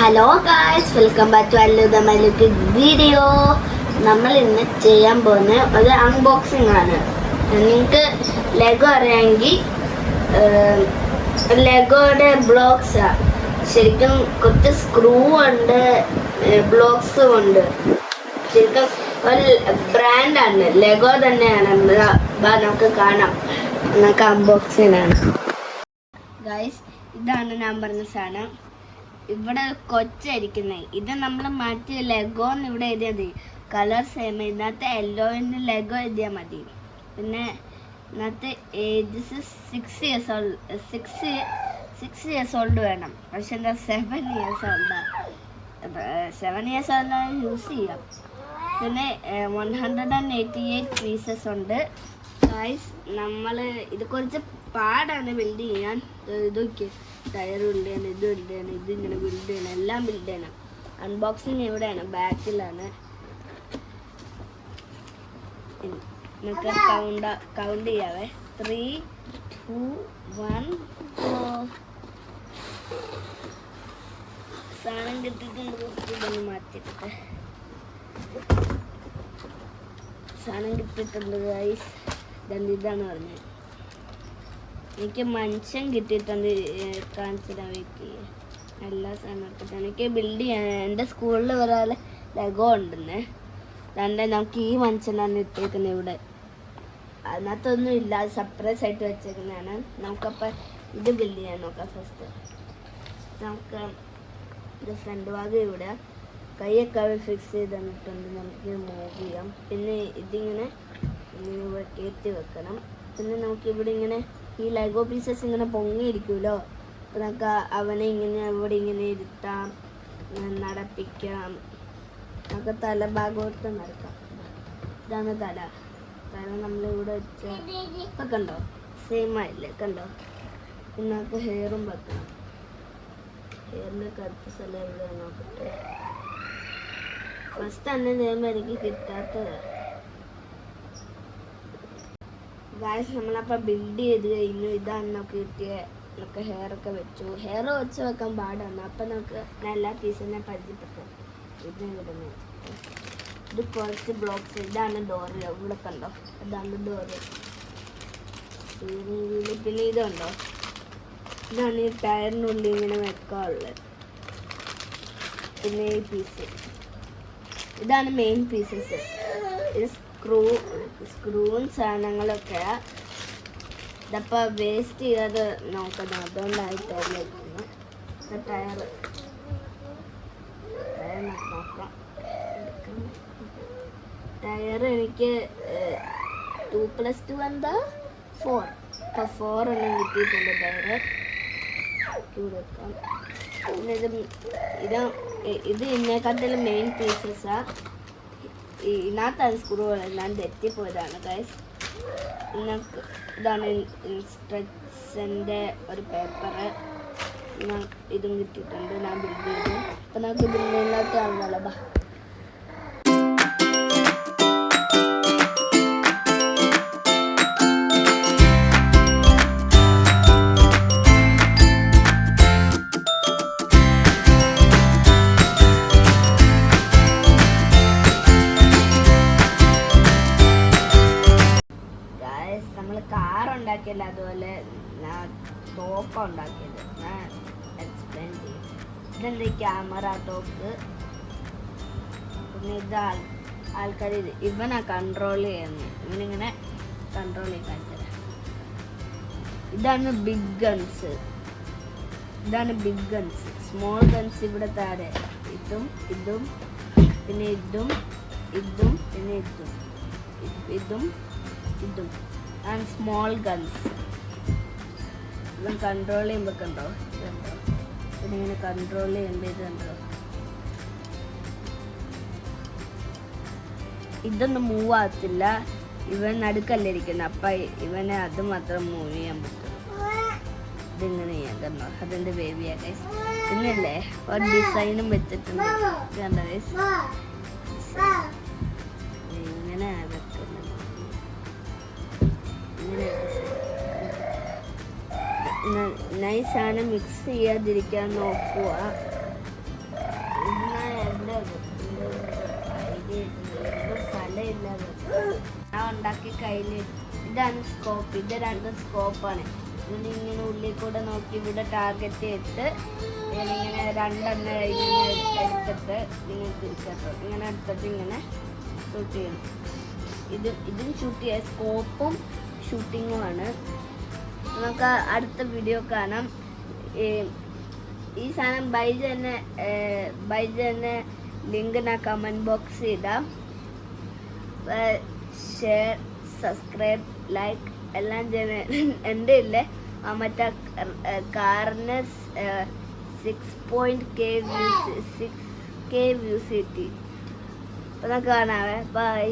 Hello guys, welcome back to അല്ലുദമലുക്ക് video. നമ്മൾ ഇന്ന് ചെയ്യാൻ പോകുന്ന ഒരു അൺബോക്സിംഗ് ആണ്. നിങ്ങൾക്ക് ലെഗോ അറിയാമെങ്കിൽ ലെഗോയുടെ ബ്ലോക്സ് ശരിക്കും കുറച്ച് സ്ക്രൂ ഉണ്ട്, ബ്ലോക്സും ഉണ്ട്. ശരിക്കും ഒരു ബ്രാൻഡാണ്, ലെഗോ തന്നെയാണ്. നമുക്ക് കാണാം. നമുക്ക് അൺബോക്സിംഗ് ആണ് ഗായ്സ്. ഇതാണ് ഞാൻ പറഞ്ഞ സാധനം. ഇവിടെ കൊച്ചായിരിക്കുന്നത് ഇത് നമ്മൾ മാറ്റി ലെഗോന്ന് ഇവിടെ എഴുതിയാൽ മതി. Colour same. ഇതിനകത്ത് യെല്ലോയിന് ലെഗോ എഴുതിയാൽ മതി. പിന്നെ ഇതിനകത്ത് ഏജസ് 6 ഇയേഴ്സ് ഓൾഡ് വേണം. പക്ഷെ എന്താ 7 ഇയേഴ്സ് ഓൾഡാണ്. 7 ഇയേഴ്സ് ഓൾഡ് യൂസ് ചെയ്യാം. പിന്നെ 188 പീസസ് ഉണ്ട് ഗൈസ്. നമ്മൾ ഇത് കുറച്ച് പാടാണ് ബിൽഡ് ചെയ്യാൻ. ഇതൊക്കെ ടയർ ബിൽഡ് ചെയ്യണം, ഇത് ബിൽഡ് ചെയ്യണം, ഇതിങ്ങനെ ബിൽഡ് ചെയ്യണം, എല്ലാം ബിൽഡ് ചെയ്യണം. അൺബോക്സിങ് എവിടെയാണ്? ബാക്കിലാണ്. നമുക്ക് കൗണ്ട് ചെയ്യാവേ. 3, 2, 1 സാധനം കിട്ടിയിട്ടുണ്ട്. ഇതൊന്ന് മാറ്റിയിട്ട് സാധനം കിട്ടിയിട്ടുണ്ട് ഗൈസ്. ഇതാണ് പറഞ്ഞത്. എനിക്ക് മനുഷ്യൻ കിട്ടിയിട്ടുണ്ട്. കാണിച്ചിടാൻ വെയിറ്റ് എല്ലാ സാധനത്തിനും എനിക്ക് ബിൽഡ് ചെയ്യാൻ. എൻ്റെ സ്കൂളിൽ ഒരാൾ ലെഗോ ഉണ്ടെന്ന്. അതുകൊണ്ട് നമുക്ക് ഈ മനുഷ്യനാണ് ഇട്ടേക്കുന്നത് ഇവിടെ. അതിനകത്തൊന്നും ഇല്ല, അത് സെപ്പറേറ്റ് ആയിട്ട് വെച്ചേക്കുന്നതാണ്. നമുക്കപ്പോൾ ഇത് ബിൽഡ് ചെയ്യാൻ നോക്കാം. ഫസ്റ്റ് നമുക്ക് ഇത് ഫ്രണ്ട് ഭാഗം ഇവിടെ കൈയൊക്കെ ഫിക്സ് ചെയ്ത് തന്നിട്ടുണ്ട്. നമുക്ക് മൂവ് ചെയ്യാം. പിന്നെ ഇതിങ്ങനെ കയറ്റി വെക്കണം. പിന്നെ നമുക്ക് ഇവിടെ ഇങ്ങനെ ഈ ലെഗോ പീസസ് ഇങ്ങനെ പൊങ്ങിയിരിക്കുമല്ലോ. അപ്പോൾ നമുക്ക് അവനെ ഇങ്ങനെ ഇവിടെ ഇങ്ങനെ ഇരുത്താം, നടപ്പിക്കാം. നമുക്ക് തലഭാഗത്ത് നടക്കാം. ഇതാണ് തല. നമ്മളിവിടെ വെച്ച ഇപ്പം കണ്ടോ, സെയിം ആയില്ലേ? കണ്ടോ? പിന്നെ നമുക്ക് ഹെയറും വെക്കണം. ഹെയറിൻ്റെ കറുത്ത സ്ഥലം ഇവിടെ നോക്കട്ടെ. ഫസ്റ്റ് തന്നെ ചെയ്യുമ്പോൾ എനിക്ക് കിട്ടാത്തത് ഗായ്സ്. നമ്മളപ്പോൾ ബിൽഡ് ചെയ്ത് കഴിഞ്ഞു. ഇതാണ് നമുക്ക് കിട്ടിയ. നമുക്ക് ഹെയറൊക്കെ വെച്ചു. ഹെയർ വെച്ച് വെക്കാൻ പാടാണ്. അപ്പം നമുക്ക് ഞാൻ എല്ലാ പീസിനെ പരിചയപ്പെട്ടു. ഇത് കുറച്ച് ബ്ലോക്സ്. ഇതാണ് ഡോറ്. ഇവിടെ കണ്ടോ? ഇതാണ് ഡോറ്. പിന്നെ ഇതുണ്ടോ? ഇതാണ് ഈ ടയറിനുള്ളിൽ ഇങ്ങനെ വെക്കാനുള്ളത്. പിന്നെ ഈ പീസ് ഇതാണ് മെയിൻ പീസസ്. ഇത് സ്ക്രൂവും സാധനങ്ങളൊക്കെ. ഇതപ്പോൾ വേസ്റ്റ് ചെയ്യാതെ നോക്കണം. അതുകൊണ്ടായിട്ടാണ് വെക്കുന്നത്. ടയർ നോക്കാം. ടയർ എനിക്ക് 2+2 എന്താ 4. അപ്പോൾ 4 എണ്ണം കിട്ടിയിട്ടുണ്ട് ടയർ. വെക്കാം. പിന്നെ ഇത് ഇതിനെക്കാട്ടിൽ മെയിൻ പീസസാണ്. ഇതിനകത്താണ് സ്ക്രൂ എല്ലാം തെറ്റിപ്പോയതാണ് ഗൈസ്. ഇതാണ് ഇൻസ്ട്രക്ഷൻ്റെ ഒരു പേപ്പർ. ഇതും കിട്ടിയിട്ടുണ്ട്. ഞാൻ ബിൽഡ് ചെയ്തു. അപ്പം നമുക്ക് ബിൽഡിങ്ങിനകത്ത് ആണല്ലോ. ബാ നമ്മൾ കാർ ഉണ്ടാക്കിയല്ലോ, അതുപോലെ ഞാൻ തോക്ക ഉണ്ടാക്കിയത്. ഞാൻ എക്സ്പ്ലെയിൻ ചെയ്യും. ഇതെന്ത് ക്യാമറ തോക്ക്. പിന്നെ ഇത് ആൾക്കാർ ഇവനാ കൺട്രോൾ ചെയ്യുന്നത്. ഇവനിങ്ങനെ കൺട്രോൾ ചെയ്ത് കാണിച്ചത്. ഇതാണ് ബിഗ് ഗൺസ്. സ്മോൾ ഗൺസ് ഇവിടെ താഴെ. ഇതും പിന്നെ പിന്നെ ഇതും ആൻഡ് സ്മോൾ ഗൺസ്. ഇതും കൺട്രോൾ ചെയ്യുമ്പോൾ കണ്ടോ? പിന്നെ ഇങ്ങനെ കൺട്രോൾ ചെയ്യേണ്ട. ഇത് കണ്ടോ? ഇതൊന്നും മൂവ് ആകത്തില്ല. ഇവൻ നടുക്കല്ലേ ഇരിക്കുന്നത്. അപ്പം ഇവനെ അത് മാത്രം മൂവ് ചെയ്യാൻ പറ്റും. ഇതിങ്ങനെ ചെയ്യാം. കണ്ടോ? അതെൻ്റെ ബേബിയാ ഗൈസ്. പിന്നല്ലേ ഒരു ഡിസൈനും വെച്ചിട്ടുണ്ട്. കണ്ടോ ഗൈസ്? ഇങ്ങനെ വെക്കുന്നത്. നൈസാണ്. മിക്സ് ചെയ്യാതിരിക്കാൻ നോക്കുക. തലയില്ലാതെ ഞാൻ ഉണ്ടാക്കി കയ്യിൽ. ഇതാണ് സ്കോപ്പ്, ഇത് 2 സ്കോപ്പാണ്. ഇതിങ്ങനെ ഉള്ളിൽ കൂടെ നോക്കി ഇവിടെ ടാർഗറ്റ് ചെയ്തിട്ട് ഇങ്ങനെ 2 ഇങ്ങനെ എടുത്തിട്ട് ഇങ്ങനെ തിരിക്കട്ടോ, ഇങ്ങനെ എടുത്തിട്ട് ഇങ്ങനെ ഷൂട്ട് ചെയ്യണം. ഇതും ഷൂട്ട് ചെയ്യാൻ സ്കോപ്പും ഷൂട്ടിങ്ങുമാണ്. നമുക്ക് അടുത്ത വീഡിയോ കാണാം. ഈ സാധനം ബൈജ് തന്നെ ലിങ്ക് ഞാൻ കമൻറ്റ് ബോക്സിൽ ഇടാം. ഷെയർ, സബ്സ്ക്രൈബ്, ലൈക്ക് എല്ലാം ചെയ്യണം. എൻ്റെ ഇല്ലേ മറ്റേ കാറിന് 6K വ്യൂസ് കിട്ടി. അപ്പോൾ നമുക്ക് കാണാവേ. ബൈ.